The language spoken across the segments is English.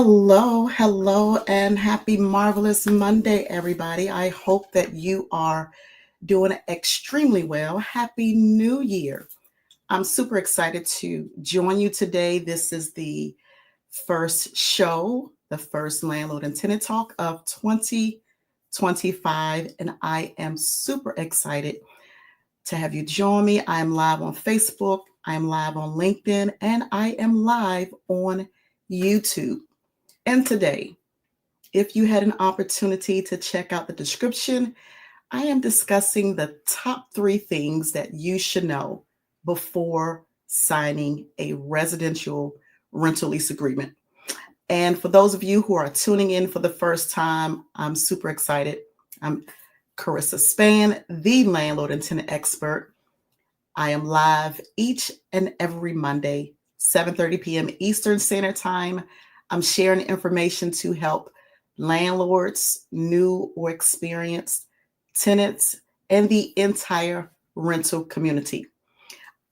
Hello, and happy marvelous Monday, everybody. I hope that you are doing extremely well. Happy New Year. I'm super excited to join you today. This is the first show, the first Landlord and Tenant Talk of 2025, and I am super excited to have you join me. I am live on Facebook, I am live on LinkedIn, and I am live on YouTube. And today, if you had an opportunity to check out the description, I am discussing the top 3 things that you should know before signing a residential rental lease agreement. And for those of you who are tuning in for the first time, I'm super excited. I'm Carissa Spann, the landlord and tenant expert. I am live each and every Monday, 7:30 p.m. Eastern Standard Time. I'm sharing information to help landlords, new or experienced, tenants, and the entire rental community.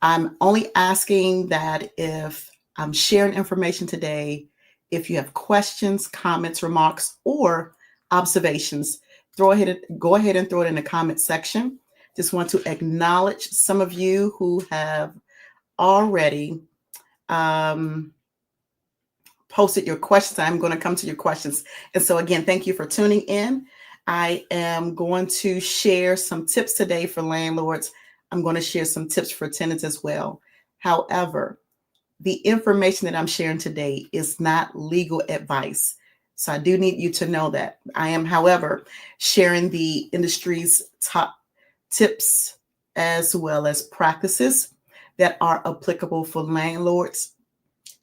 I'm only asking that if I'm sharing information today, if you have questions, comments, remarks, or observations, go ahead and throw it in the comment section. Just want to acknowledge some of you who have already posted your questions. I'm going to come to your questions. And so again, thank you for tuning in. I am going to share some tips today for landlords. I'm going to share some tips for tenants as well. However, the information that I'm sharing today is not legal advice. So I do need you to know that. I am, however, sharing the industry's top tips as well as practices that are applicable for landlords,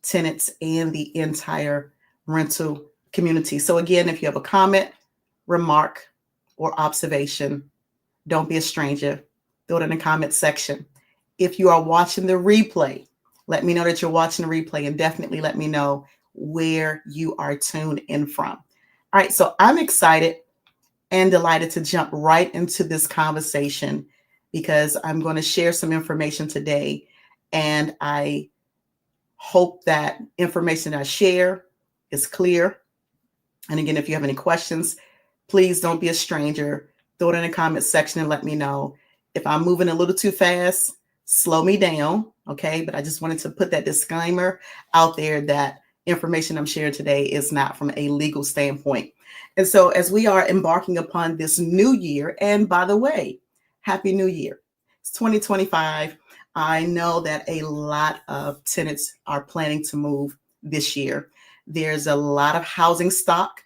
tenants, and the entire rental community. So again, if you have a comment, remark, or observation, don't be a stranger. Throw it in the comment section. If you are watching the replay, let me know that you're watching the replay, and definitely let me know where you are tuned in from. All right, so I'm excited and delighted to jump right into this conversation because I'm going to share some information today, and I hope that information I share is clear. And again, if you have any questions, please don't be a stranger. Throw it in the comment section and let me know. If I'm moving a little too fast, slow me down, okay? But I just wanted to put that disclaimer out there that information I'm sharing today is not from a legal standpoint. And so as we are embarking upon this new year, and by the way, Happy New Year. It's 2025. I know that a lot of tenants are planning to move this year. There's a lot of housing stock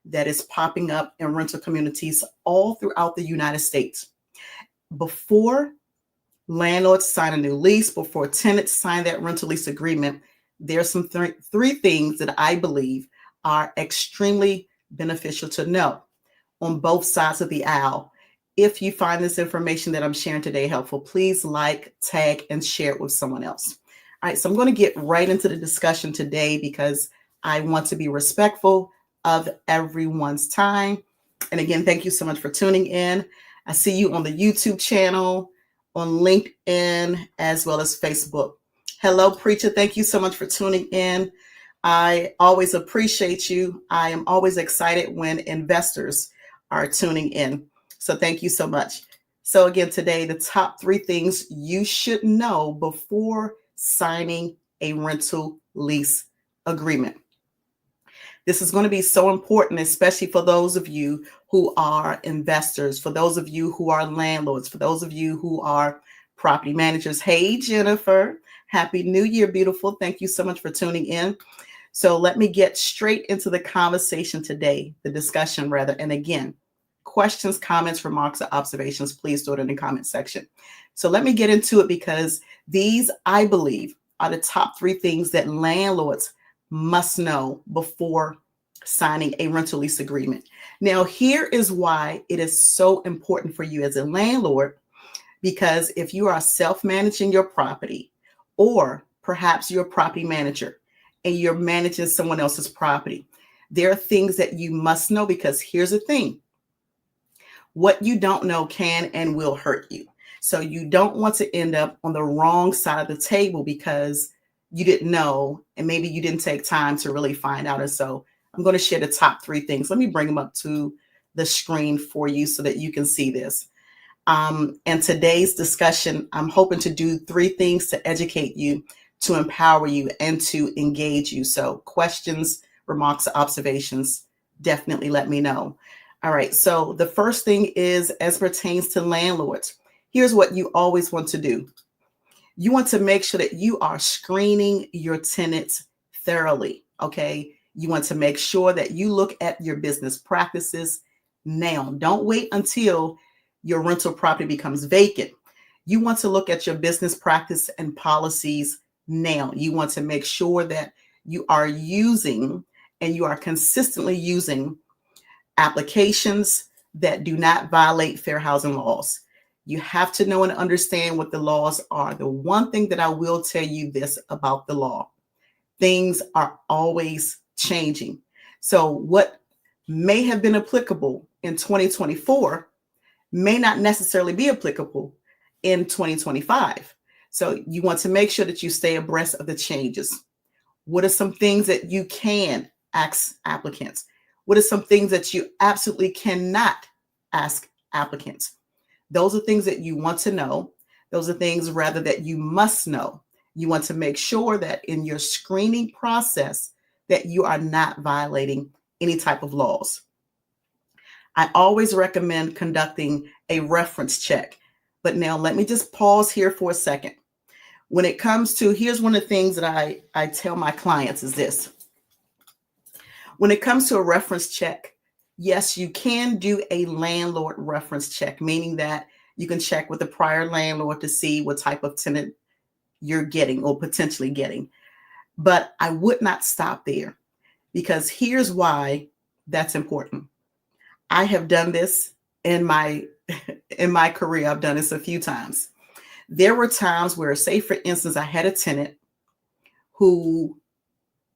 that is popping up in rental communities all throughout the United States. Before landlords sign a new lease, before tenants sign that rental lease agreement, there's some three things that I believe are extremely beneficial to know on both sides of the aisle. If you find this information that I'm sharing today helpful, please like, tag, and share it with someone else. All right, so I'm going to get right into the discussion today because I want to be respectful of everyone's time. And again, thank you so much for tuning in. I see you on the YouTube channel, on LinkedIn, as well as Facebook. Hello, Preacher. Thank you so much for tuning in. I always appreciate you. I am always excited when investors are tuning in. So thank you so much. So again, today, the top 3 things you should know before signing a rental lease agreement. This is going to be so important, especially for those of you who are investors, for those of you who are landlords, for those of you who are property managers. Hey, Jennifer. Happy New Year, beautiful. Thank you so much for tuning in. So let me get straight into the conversation today, the discussion rather. And again, questions, comments, remarks, or observations, please throw it in the comment section. So let me get into it because these, I believe, are the top 3 things that landlords must know before signing a rental lease agreement. Now, here is why it is so important for you as a landlord, because if you are self-managing your property, or perhaps you're a property manager and you're managing someone else's property, there are things that you must know, because here's the thing. What you don't know can and will hurt you. So you don't want to end up on the wrong side of the table because you didn't know, and maybe you didn't take time to really find out. And so I'm going to share the top 3 things. Let me bring them up to the screen for you so that you can see this. And today's discussion, I'm hoping to do 3 things to educate you, to empower you, and to engage you. So questions, remarks, observations, definitely let me know. All right. So the first thing is, as pertains to landlords, here's what you always want to do. You want to make sure that you are screening your tenants thoroughly. Okay. You want to make sure that you look at your business practices now. Don't wait until your rental property becomes vacant. You want to look at your business practice and policies now. You want to make sure that you are using and you are consistently using applications that do not violate fair housing laws. You have to know and understand what the laws are. The one thing that I will tell you this about the law, things are always changing. So what may have been applicable in 2024 may not necessarily be applicable in 2025. So you want to make sure that you stay abreast of the changes. What are some things that you can ask applicants? What are some things that you absolutely cannot ask applicants? Those are things that you want to know. Those are things rather that you must know. You want to make sure that in your screening process that you are not violating any type of laws. I always recommend conducting a reference check. But now let me just pause here for a second. When it comes to, here's one of the things that I tell my clients is this. When it comes to a reference check, yes, you can do a landlord reference check, meaning that you can check with the prior landlord to see what type of tenant you're getting or potentially getting. But I would not stop there, because here's why that's important. I have done this in my career. I've done this a few times. There were times where, say for instance, I had a tenant who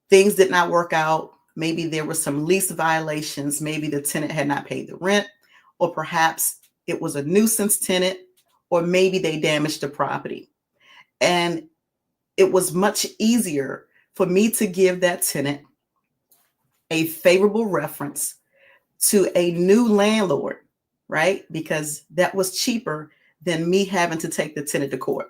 things did not work out. Maybe there were some lease violations. Maybe the tenant had not paid the rent, or perhaps it was a nuisance tenant, or maybe they damaged the property. And it was much easier for me to give that tenant a favorable reference to a new landlord, right? Because that was cheaper than me having to take the tenant to court.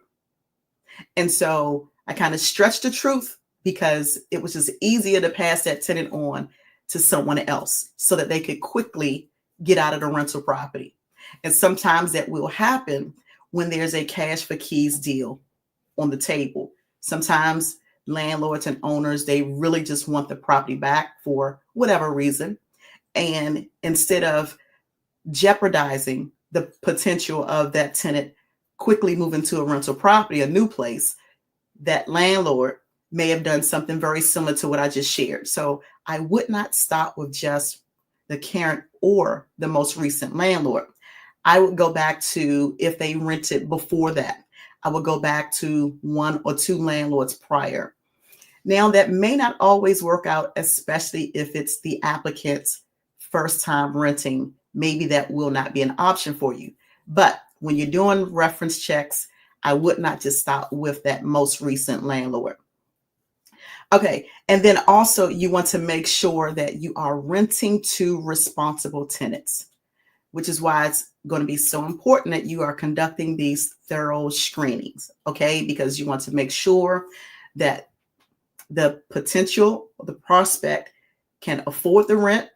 And so I kind of stretched the truth, because it was just easier to pass that tenant on to someone else so that they could quickly get out of the rental property. And sometimes that will happen when there's a cash for keys deal on the table. Sometimes landlords and owners, they really just want the property back for whatever reason. And instead of jeopardizing the potential of that tenant quickly moving to a rental property, a new place, that landlord may have done something very similar to what I just shared. So I would not stop with just the current or the most recent landlord. I would go back to, if they rented before that, I would go back to 1 or 2 landlords prior. Now, that may not always work out, especially if it's the applicant's first time renting. Maybe that will not be an option for you. But when you're doing reference checks, I would not just stop with that most recent landlord. Okay. And then also you want to make sure that you are renting to responsible tenants, which is why it's going to be so important that you are conducting these thorough screenings. Okay. Because you want to make sure that the potential, the prospect can afford the rent.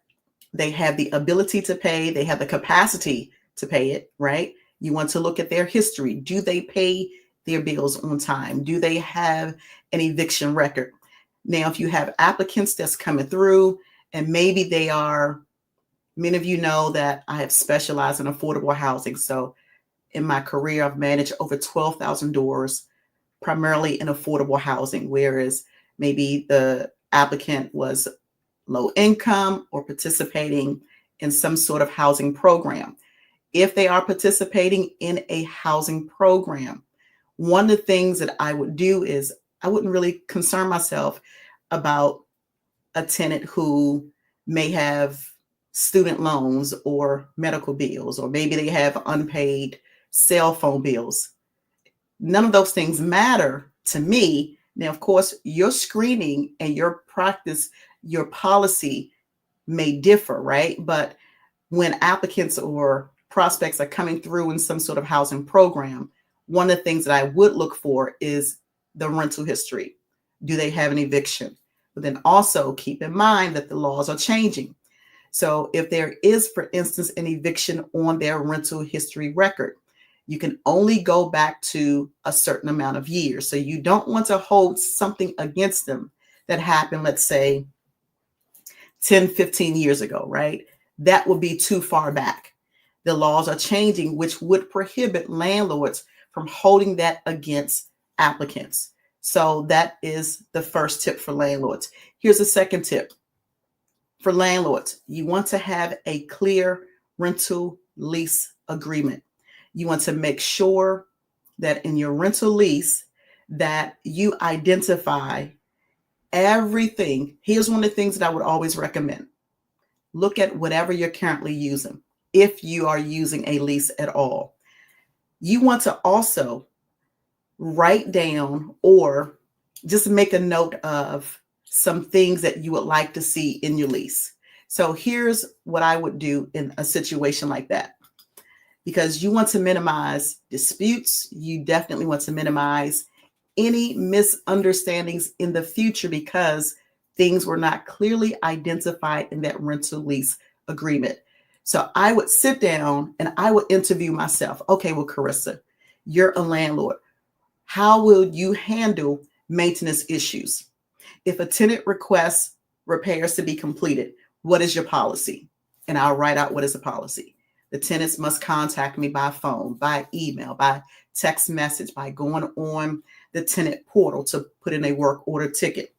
They have the ability to pay. They have the capacity to pay it, right? You want to look at their history. Do they pay their bills on time? Do they have an eviction record? Now, if you have applicants that's coming through and maybe they are, many of you know that I have specialized in affordable housing. So in my career, I've managed over 12,000 doors, primarily in affordable housing, whereas maybe the applicant was low income or participating in some sort of housing program. If they are participating in a housing program, one of the things that I would do is I wouldn't really concern myself about a tenant who may have student loans or medical bills, or maybe they have unpaid cell phone bills. None of those things matter to me. Now, of course, your screening and your practice, your policy may differ, right? But when applicants or prospects are coming through in some sort of housing program, one of the things that I would look for is the rental history. Do they have an eviction? But then also keep in mind that the laws are changing. So if there is, for instance, an eviction on their rental history record, you can only go back to a certain amount of years. So you don't want to hold something against them that happened, let's say, 10, 15 years ago, right? That would be too far back. The laws are changing, which would prohibit landlords from holding that against applicants. So that is the first tip for landlords. Here's a second tip. For landlords, you want to have a clear rental lease agreement. You want to make sure that in your rental lease that you identify everything. Here's one of the things that I would always recommend. Look at whatever you're currently using, if you are using a lease at all. You want to also write down or just make a note of some things that you would like to see in your lease. So here's what I would do in a situation like that. Because you want to minimize disputes, you definitely want to minimize any misunderstandings in the future because things were not clearly identified in that rental lease agreement. So I would sit down and I would interview myself. Okay, well, Carissa, you're a landlord. How will you handle maintenance issues? If a tenant requests repairs to be completed, what is your policy? And I'll write out what is the policy. The tenants must contact me by phone, by email, by text message, by going on the tenant portal to put in a work order ticket.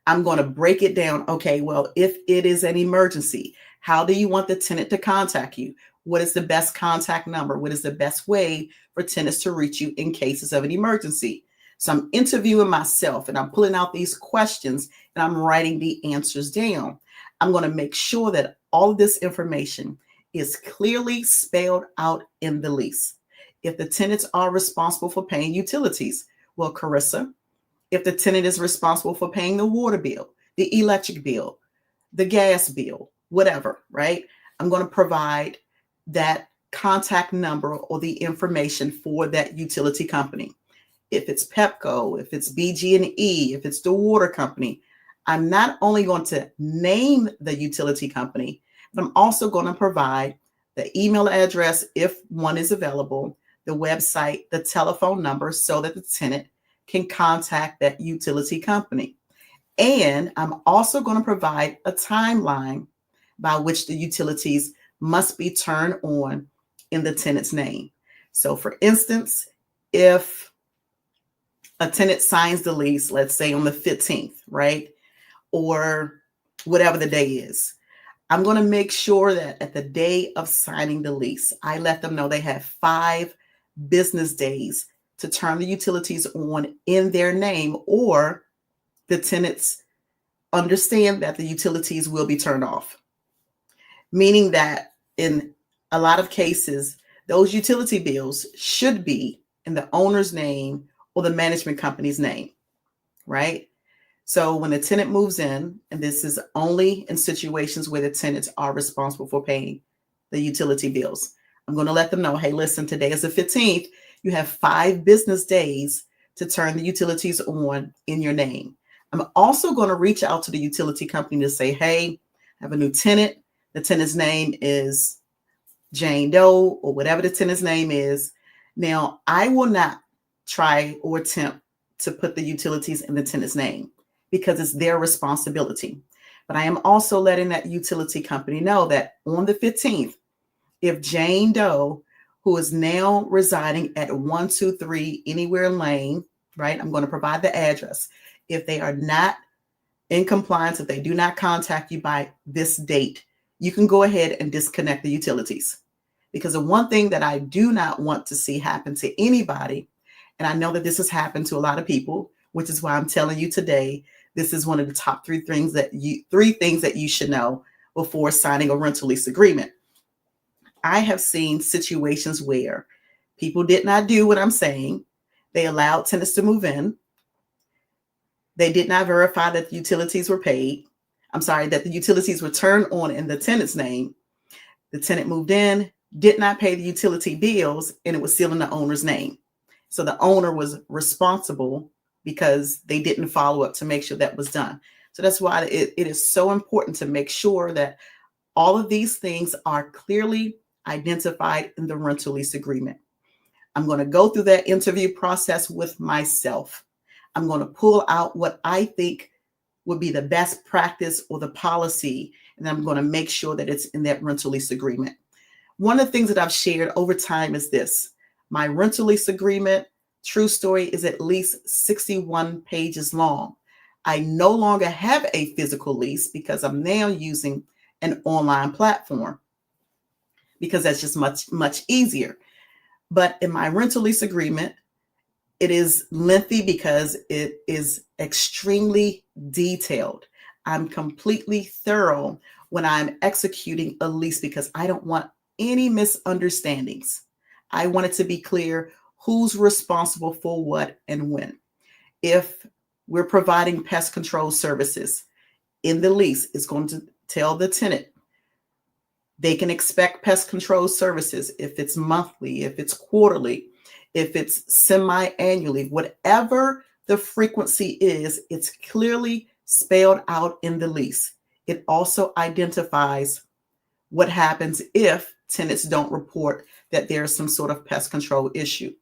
I'm going to break it down. Okay, well, if it is an emergency, how do you want the tenant to contact you? What is the best contact number? What is the best way for tenants to reach you in cases of an emergency? So I'm interviewing myself and I'm pulling out these questions and I'm writing the answers down. I'm going to make sure that all of this information is clearly spelled out in the lease. If the tenants are responsible for paying utilities, well, Carissa, if the tenant is responsible for paying the water bill, the electric bill, the gas bill, whatever, right? I'm going to provide that contact number or the information for that utility company. If it's Pepco, if it's BG&E, if it's the water company, I'm not only going to name the utility company, but I'm also going to provide the email address if one is available, the website, the telephone number so that the tenant can contact that utility company. And I'm also going to provide a timeline by which the utilities must be turned on in the tenant's name. So for instance, if a tenant signs the lease, let's say on the 15th, right? Or whatever the day is, I'm going to make sure that at the day of signing the lease, I let them know they have 5 business days to turn the utilities on in their name, or the tenants understand that the utilities will be turned off. Meaning that in a lot of cases, those utility bills should be in the owner's name or the management company's name, right? So when the tenant moves in, and this is only in situations where the tenants are responsible for paying the utility bills, I'm going to let them know, hey, listen, today is the 15th. You have 5 business days to turn the utilities on in your name. I'm also going to reach out to the utility company to say, hey, I have a new tenant. The tenant's name is Jane Doe or whatever the tenant's name is. Now, I will not try or attempt to put the utilities in the tenant's name because it's their responsibility. But I am also letting that utility company know that on the 15th, if Jane Doe, who is now residing at 123 Anywhere Lane, right? I'm going to provide the address. If they are not in compliance, if they do not contact you by this date, you can go ahead and disconnect the utilities. Because the one thing that I do not want to see happen to anybody, and I know that this has happened to a lot of people, which is why I'm telling you today, this is one of the top 3 things that you should know before signing a rental lease agreement. I have seen situations where people did not do what I'm saying. They allowed tenants to move in. They did not verify that the utilities were paid. that the utilities were turned on in the tenant's name. The tenant moved in, did not pay the utility bills, and it was still in the owner's name. So the owner was responsible because they didn't follow up to make sure that was done. So that's why it is so important to make sure that all of these things are clearly identified in the rental lease agreement. I'm going to go through that interview process with myself. I'm going to pull out what I think would be the best practice or the policy, and I'm going to make sure that it's in that rental lease agreement. One of the things that I've shared over time is this. My rental lease agreement, true story, is at least 61 pages long. I no longer have a physical lease because I'm now using an online platform because that's just much easier. But in my rental lease agreement, it is lengthy because it is extremely detailed. I'm completely thorough when I'm executing a lease because I don't want any misunderstandings. I want it to be clear who's responsible for what and when. If we're providing pest control services in the lease, it's going to tell the tenant they can expect pest control services if it's monthly, if it's quarterly, if it's semi-annually, whatever the frequency is, it's clearly spelled out in the lease. It also identifies what happens if tenants don't report that there's some sort of pest control issue.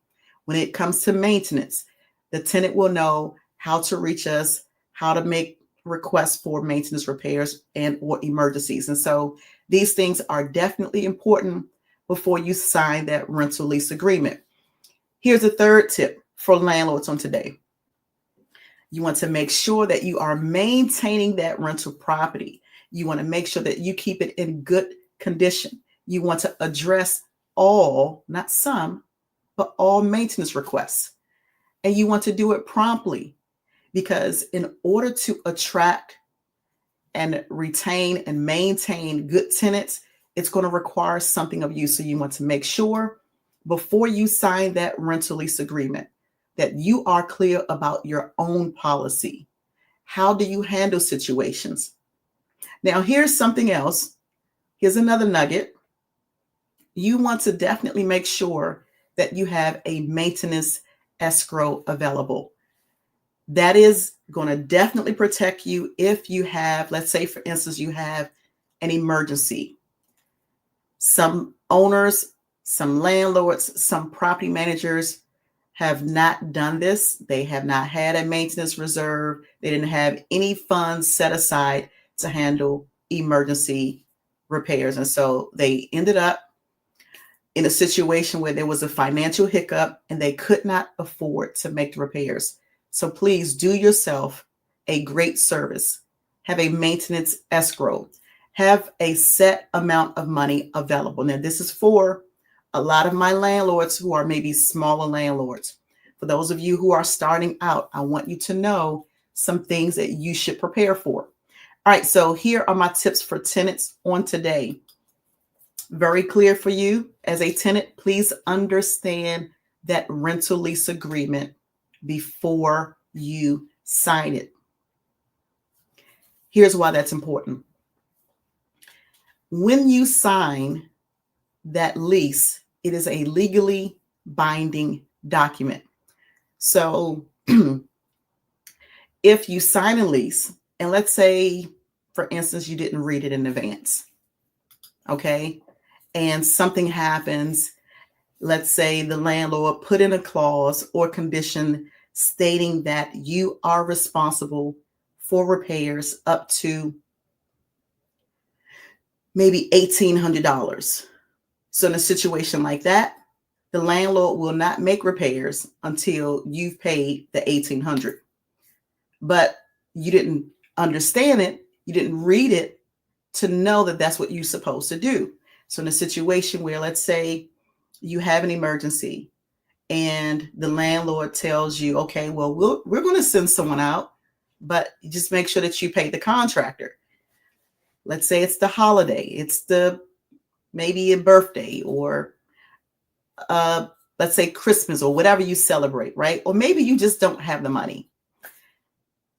When it comes to maintenance, the tenant will know how to reach us, how to make requests for maintenance repairs and or emergencies. And so these things are definitely important before you sign that rental lease agreement. Here's a third tip for landlords on today. You want to make sure that you are maintaining that rental property. You want to make sure that you keep it in good condition. You want to address all, not some, but all maintenance requests. And you want to do it promptly because in order to attract and retain and maintain good tenants, it's going to require something of you. So you want to make sure before you sign that rental lease agreement that you are clear about your own policy. How do you handle situations? Now, here's something else. Here's another nugget. You want to definitely make sure that you have a maintenance escrow available. That is going to definitely protect you if you have, let's say, for instance, you have an emergency. Some owners, some landlords, some property managers have not done this. They have not had a maintenance reserve. They didn't have any funds set aside to handle emergency repairs. And so they ended up in a situation where there was a financial hiccup and they could not afford to make the repairs. So please do yourself a great service. Have a maintenance escrow. Have a set amount of money available. Now, this is for a lot of my landlords who are maybe smaller landlords. For those of you who are starting out, I want you to know some things that you should prepare for. All right, so here are my tips for tenants on today. Very clear for you as a tenant, please understand that rental lease agreement before you sign it. Here's why that's important. When you sign that lease, it is a legally binding document. So if you sign a lease, and let's say, for instance, you didn't read it in advance, okay, and something happens, let's say the landlord put in a clause or condition stating that you are responsible for repairs up to maybe $1,800. So in a situation like that, the landlord will not make repairs until you've paid the $1,800. But you didn't understand it, you didn't read it to know that that's what you're supposed to do. So in a situation where, let's say, you have an emergency and the landlord tells you, okay, well, we're going to send someone out, but just make sure that you pay the contractor. Let's say it's the holiday, it's maybe a birthday, or let's say Christmas or whatever you celebrate, right? Or maybe you just don't have the money.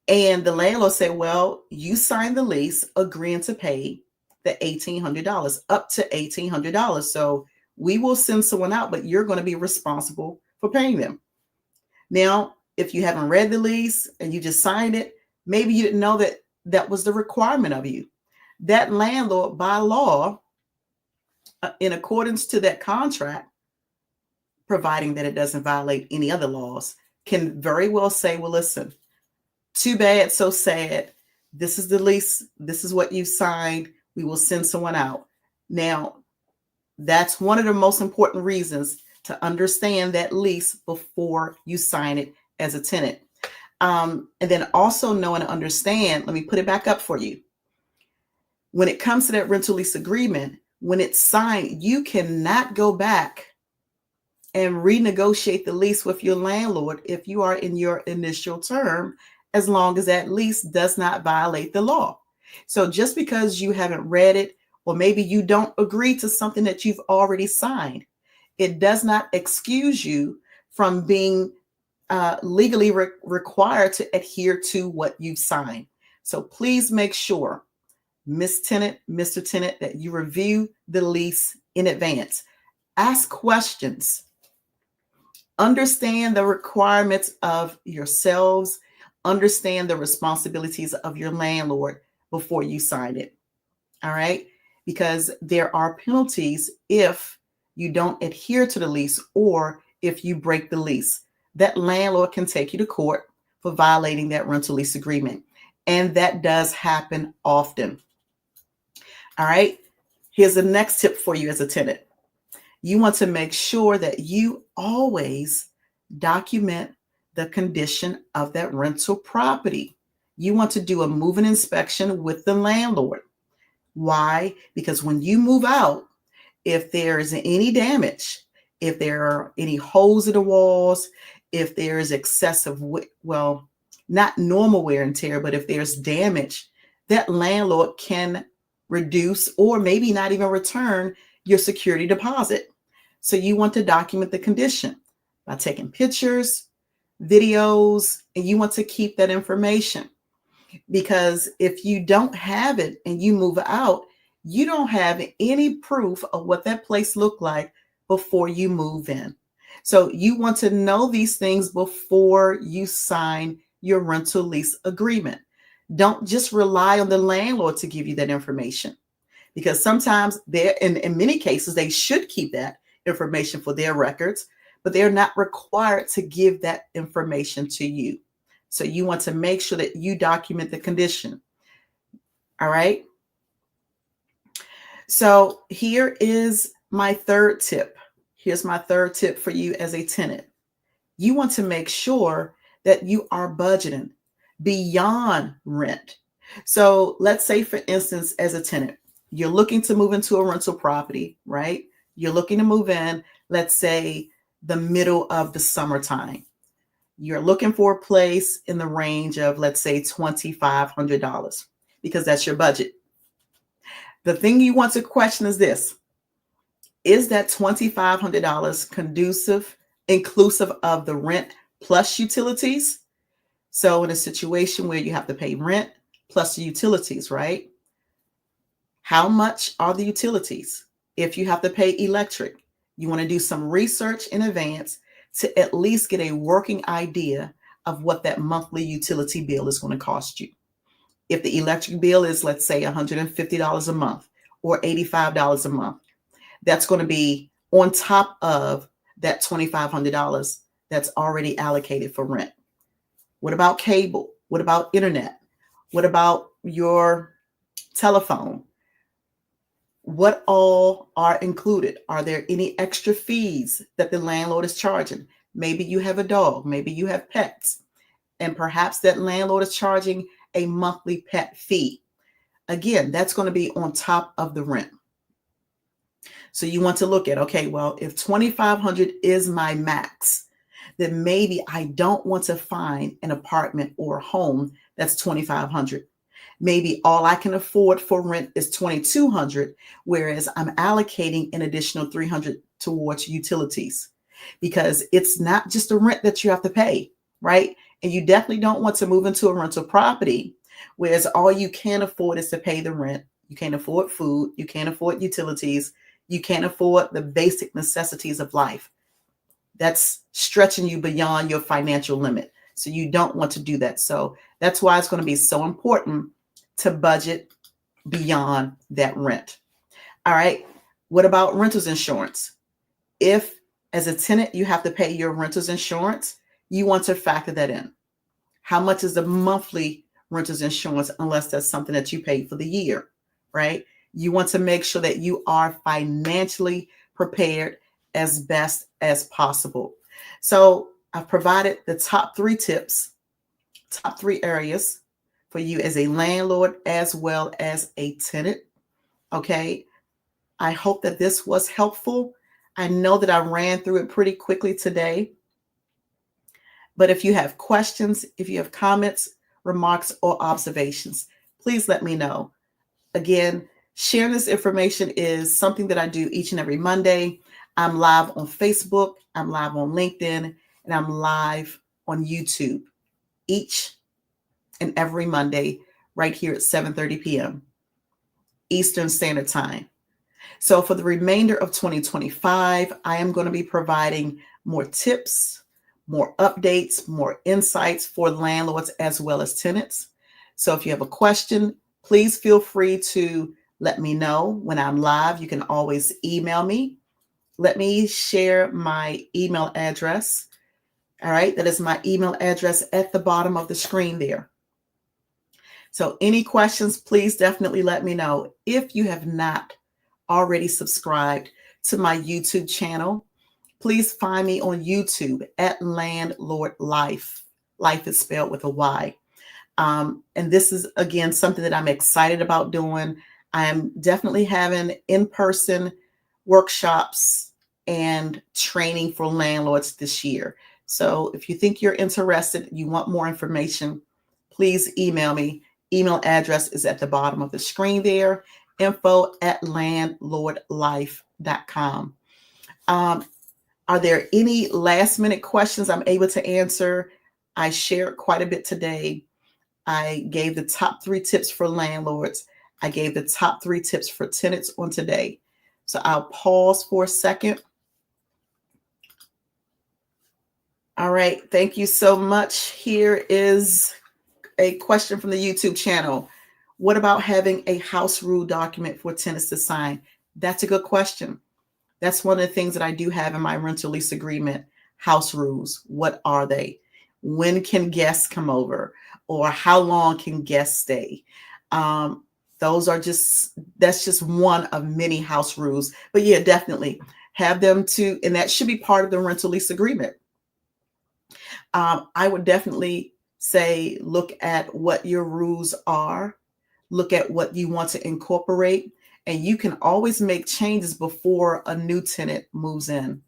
And the landlord said, well, you signed the lease agreeing to pay the $1,800, up to $1,800. So we will send someone out, but you're going to be responsible for paying them. Now, if you haven't read the lease and you just signed it, maybe you didn't know that that was the requirement of you. That landlord, by law, in accordance to that contract, providing that it doesn't violate any other laws, can very well say, well, listen, too bad, so sad. This is the lease. This is what you signed. We will send someone out. Now, that's one of the most important reasons to understand that lease before you sign it as a tenant. And then also know and understand, let me put it back up for you. When it comes to that rental lease agreement, when it's signed, you cannot go back and renegotiate the lease with your landlord if you are in your initial term, as long as that lease does not violate the law. So just because you haven't read it, or maybe you don't agree to something that you've already signed, it does not excuse you from being legally required to adhere to what you've signed. So please make sure, Miss Tenant, Mr. Tenant, that you review the lease in advance. Ask questions. Understand the requirements of yourselves. Understand the responsibilities of your landlord before you sign it. All right? Because there are penalties if you don't adhere to the lease or if you break the lease. That landlord can take you to court for violating that rental lease agreement. And that does happen often. All right? Here's the next tip for you as a tenant. You want to make sure that you always document the condition of that rental property. You want to do a move-in inspection with the landlord. Why? Because when you move out, if there is any damage, if there are any holes in the walls, if there is excessive, well, not normal wear and tear, but if there's damage, that landlord can reduce or maybe not even return your security deposit. So you want to document the condition by taking pictures, videos, and you want to keep that information. Because if you don't have it and you move out, you don't have any proof of what that place looked like before you move in. So you want to know these things before you sign your rental lease agreement. Don't just rely on the landlord to give you that information, because sometimes in many cases, they should keep that information for their records, but they're not required to give that information to you. So you want to make sure that you document the condition. All right. So here is my third tip. Here's my third tip for you as a tenant. You want to make sure that you are budgeting beyond rent. So let's say, for instance, as a tenant, you're looking to move into a rental property, right? You're looking to move in, let's say, the middle of the summertime. You're looking for a place in the range of, let's say, $2,500, because that's your budget. The thing you want to question is this: is that $2,500 conducive, inclusive of the rent plus utilities? So in a situation where you have to pay rent plus the utilities, right? How much are the utilities? If you have to pay electric, you want to do some research in advance to at least get a working idea of what that monthly utility bill is going to cost you. If the electric bill is, let's say, $150 a month or $85 a month, that's going to be on top of that $2,500 that's already allocated for rent. What about cable? What about internet? What about your telephone? What all are included? Are there any extra fees that the landlord is charging? Maybe you have a dog, maybe you have pets, and perhaps that landlord is charging a monthly pet fee. Again, that's going to be on top of the rent. So you want to look at, okay, well, if $2,500 is my max, then maybe I don't want to find an apartment or a home that's $2,500. Maybe all I can afford for rent is $2,200, whereas I'm allocating an additional $300 towards utilities, because it's not just the rent that you have to pay, right? And you definitely don't want to move into a rental property, whereas all you can afford is to pay the rent. You can't afford food. You can't afford utilities. You can't afford the basic necessities of life. That's stretching you beyond your financial limit. So you don't want to do that. So that's why it's going to be so important to budget beyond that rent. All right. What about renters insurance? If, as a tenant, you have to pay your renters insurance, you want to factor that in. How much is the monthly renters insurance, unless that's something that you pay for the year, right? You want to make sure that you are financially prepared as best as possible. So I've provided the top 3 tips, top 3 areas for you as a landlord as well as a tenant. Okay. I hope that this was helpful. I know that I ran through it pretty quickly today. But if you have questions, if you have comments, remarks, or observations, please let me know. Again, sharing this information is something that I do each and every Monday. I'm live on Facebook, I'm live on LinkedIn, and I'm live on YouTube each and every Monday right here at 7:30 p.m. Eastern Standard Time. So for the remainder of 2025, I am going to be providing more tips, more updates, more insights for landlords as well as tenants. So if you have a question, please feel free to let me know when I'm live. You can always email me. Let me share my email address. All right, that is my email address at the bottom of the screen there. So any questions, please definitely let me know. If you have not already subscribed to my YouTube channel, please find me on YouTube at Landlord Lyfe. Lyfe is spelled with a Y. And this is, again, something that I'm excited about doing. I'm definitely having in-person workshops and training for landlords this year. So if you think you're interested, you want more information, please email me. Email address is at the bottom of the screen there, info@landlordlife.com. Are there any last minute questions I'm able to answer? I shared quite a bit today. I gave the top 3 tips for landlords. I gave the top 3 tips for tenants on today. So I'll pause for a second. All right. Thank you so much. Here is a question from the YouTube channel. What about having a house rule document for tenants to sign? That's a good question. That's one of the things that I do have in my rental lease agreement. House rules. What are they? When can guests come over? Or how long can guests stay? That's just one of many house rules. But yeah, definitely have them too. And that should be part of the rental lease agreement. I would definitely say, look at what your rules are. Look at what you want to incorporate. And you can always make changes before a new tenant moves in.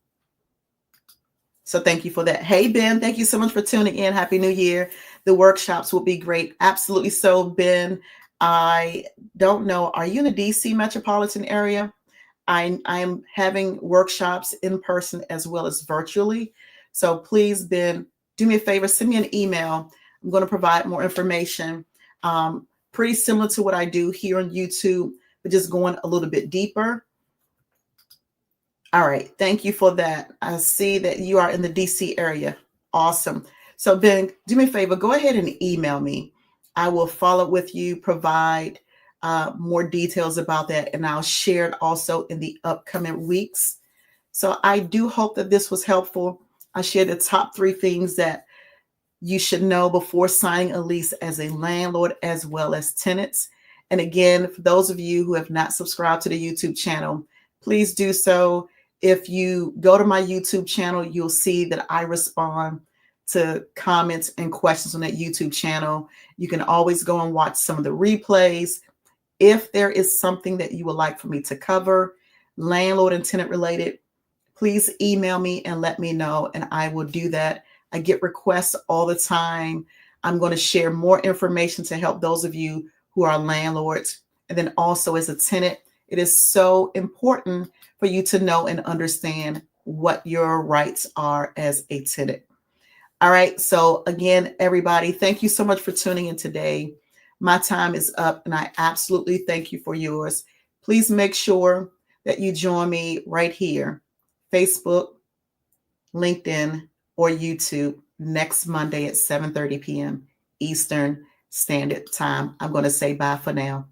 So thank you for that. Hey, Ben, thank you so much for tuning in. Happy New Year. The workshops will be great. Absolutely so, Ben. I don't know. Are you in the DC metropolitan area? I am having workshops in person as well as virtually. So please, Ben, do me a favor, send me an email. I'm going to provide more information. Pretty similar to what I do here on YouTube, but just going a little bit deeper. All right. Thank you for that. I see that you are in the DC area. Awesome. So Ben, do me a favor, go ahead and email me. I will follow up with you, provide more details about that, and I'll share it also in the upcoming weeks. So I do hope that this was helpful. I shared the top 3 things that you should know before signing a lease as a landlord as well as tenants. And again, for those of you who have not subscribed to the YouTube channel, please do so. If you go to my YouTube channel, you'll see that I respond to comments and questions on that YouTube channel. You can always go and watch some of the replays. If there is something that you would like for me to cover, landlord and tenant related, please email me and let me know, and I will do that. I get requests all the time. I'm going to share more information to help those of you who are landlords. And then also as a tenant, it is so important for you to know and understand what your rights are as a tenant. All right. So again, everybody, thank you so much for tuning in today. My time is up and I absolutely thank you for yours. Please make sure that you join me right here, Facebook, LinkedIn, or YouTube next Monday at 7:30 p.m. Eastern Standard Time. I'm going to say bye for now.